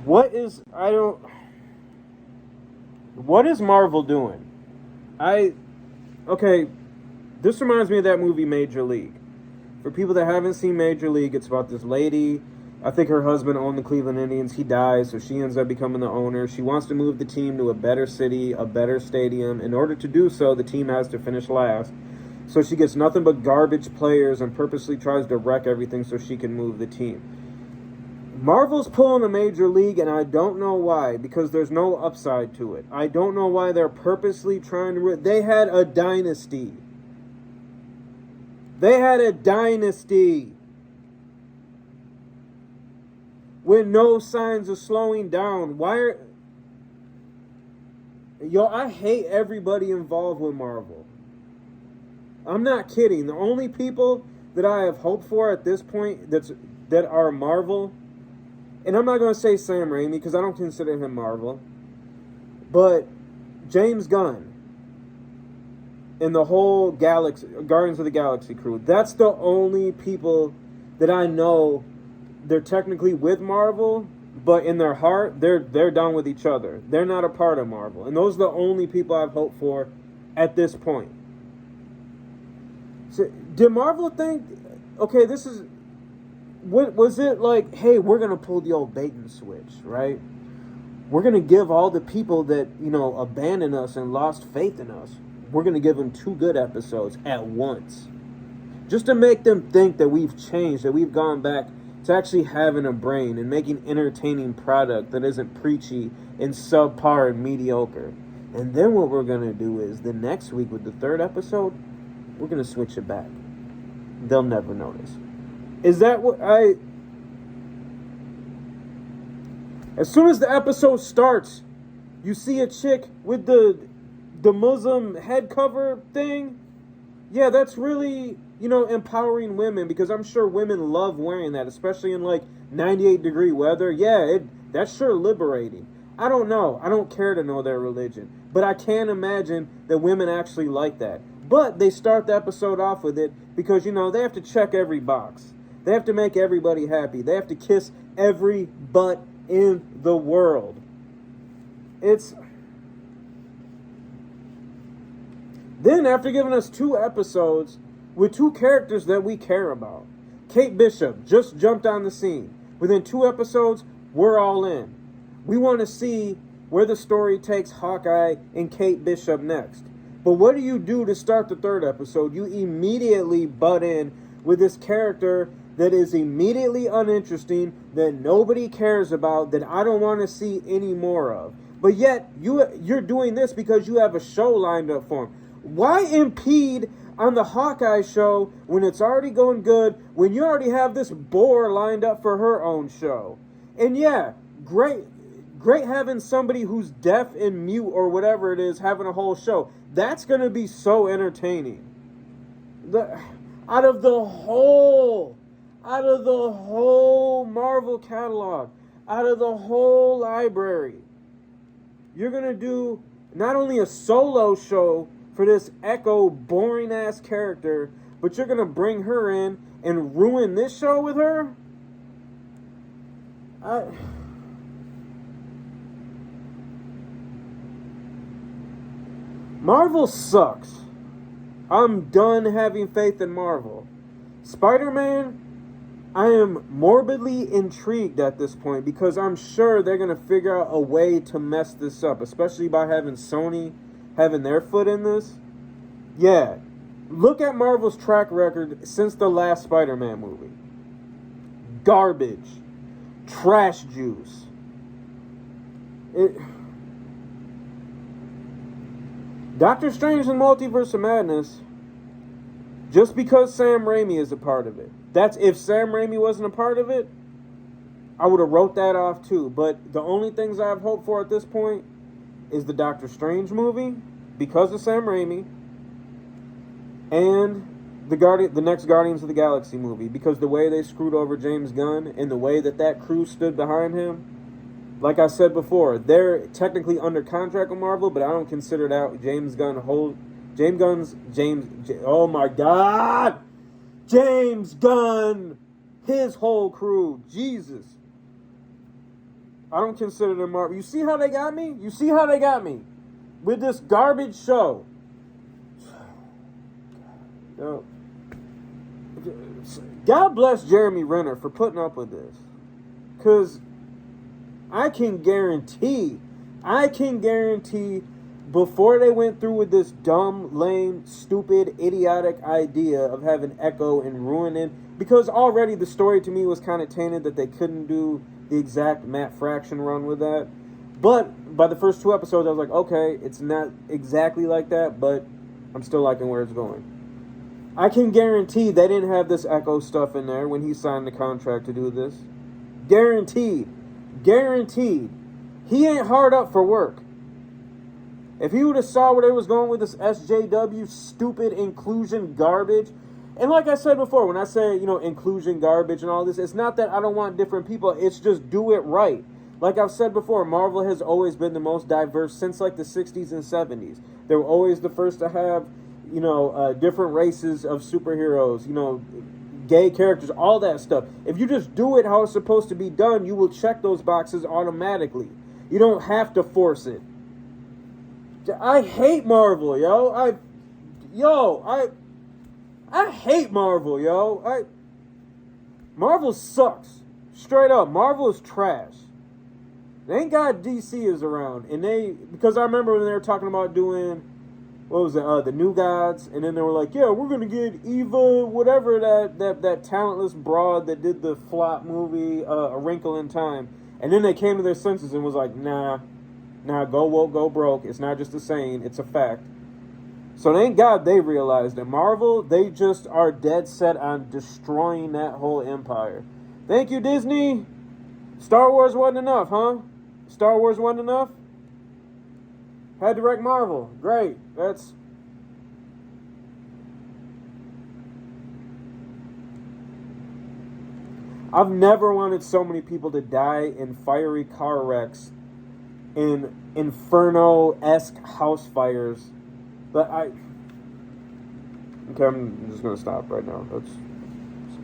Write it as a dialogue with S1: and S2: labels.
S1: What is I don't what is Marvel doing? I okay, this reminds me of that movie Major League. For people that haven't seen Major League, it's about this lady. I think her husband owned the Cleveland Indians. He dies, so she ends up becoming the owner. She wants to move the team to a better city, a better stadium. In order to do so, the team has to finish last. So she gets nothing but garbage players and purposely tries to wreck everything so she can move the team. Marvel's pulling a Major League, and I don't know why, because there's no upside to it. I don't know why they're purposely trying to... They had a dynasty. They had a dynasty with no signs of slowing down. Why are... Yo, I hate everybody involved with Marvel. I'm not kidding. The only people that I have hope for at this point that are Marvel, and I'm not going to say Sam Raimi because I don't consider him Marvel, but James Gunn and the whole Galaxy, Guardians of the Galaxy crew. That's the only people that I know. They're technically with Marvel, but in their heart, they're done with each other. They're not a part of Marvel. And those are the only people I've hoped for at this point. So, did Marvel think, okay, this is... What was it like, hey, we're going to pull the old bait and switch, right? We're going to give all the people that, abandoned us and lost faith in us, we're going to give them 2 good episodes at once. Just to make them think that we've changed, that we've gone back to actually having a brain and making entertaining product that isn't preachy and subpar and mediocre. And then what we're going to do is the next week with the 3rd episode, we're going to switch it back. They'll never notice. Is that what as soon as the episode starts, you see a chick with the Muslim head cover thing. Yeah, that's really, empowering women, because I'm sure women love wearing that, especially in 98-degree weather. Yeah, that's sure liberating. I don't know. I don't care to know their religion. But I can imagine that women actually like that. But they start the episode off with it because, they have to check every box. They have to make everybody happy. They have to kiss every butt in the world. Then, after giving us 2 episodes with 2 characters that we care about, Kate Bishop just jumped on the scene. Within 2 episodes, we're all in. We want to see where the story takes Hawkeye and Kate Bishop next. But what do you do to start the 3rd episode? You immediately butt in with this character that is immediately uninteresting, that nobody cares about, that I don't want to see any more of. But yet, you're doing this because you have a show lined up for him. Why impede on the Hawkeye show when it's already going good, when you already have this bore lined up for her own show? And yeah, great having somebody who's deaf and mute or whatever it is having a whole show. That's going to be so entertaining. Out of the whole Marvel catalog, out of the whole library, you're going to do not only a solo show for this Echo boring-ass character, but you're going to bring her in and ruin this show with her? Marvel sucks. I'm done having faith in Marvel. Spider-Man, I am morbidly intrigued at this point because I'm sure they're going to figure out a way to mess this up, especially by having Sony having their foot in this. Yeah, look at Marvel's track record since the last Spider-Man movie. Garbage. Trash juice. Doctor Strange and Multiverse of Madness, just because Sam Raimi is a part of it. That's if Sam Raimi wasn't a part of it, I would have wrote that off too. But the only things I have hope for at this point is the Doctor Strange movie, because of Sam Raimi, and the next Guardians of the Galaxy movie, because the way they screwed over James Gunn and the way that crew stood behind him. Like I said before, they're technically under contract with Marvel, but I don't consider that oh my God! James Gunn! His whole crew. Jesus. I don't consider them Marvel. You see how they got me? You see how they got me? With this garbage show. Yo, God bless Jeremy Renner for putting up with this. Because I can guarantee before they went through with this dumb, lame, stupid, idiotic idea of having Echo and ruining, because already the story to me was kind of tainted that they couldn't do the exact Matt Fraction run with that. But by the first 2 episodes, I was like, okay, it's not exactly like that, but I'm still liking where it's going. I can guarantee they didn't have this Echo stuff in there when he signed the contract to do this. Guaranteed. He ain't hard up for work. If he would have saw where they was going with this SJW stupid inclusion garbage, and like I said before, when I say, inclusion garbage and all this, it's not that I don't want different people, it's just do it right. Like I've said before, Marvel has always been the most diverse since like the 60s and 70s. They were always the first to have, different races of superheroes, gay characters, all that stuff. If you just do it how it's supposed to be done, you will check those boxes automatically. You don't have to force it. I hate Marvel, yo. I hate Marvel, yo. Marvel sucks. Straight up, Marvel is trash. Thank God DC is around, because I remember when they were talking about doing, what was it, the New Gods, and then they were like, yeah, we're gonna get Eva, whatever that talentless broad that did the flop movie, A Wrinkle in Time, and then they came to their senses and was like, nah, go woke, go broke. It's not just a saying, it's a fact. So thank God they realized that Marvel, they just are dead set on destroying that whole empire. Thank you, Disney. Star Wars wasn't enough, huh? Star Wars wasn't enough? Had to wreck Marvel. Great. I've never wanted so many people to die in fiery car wrecks, in Inferno-esque house fires. But I'm just going to stop right now.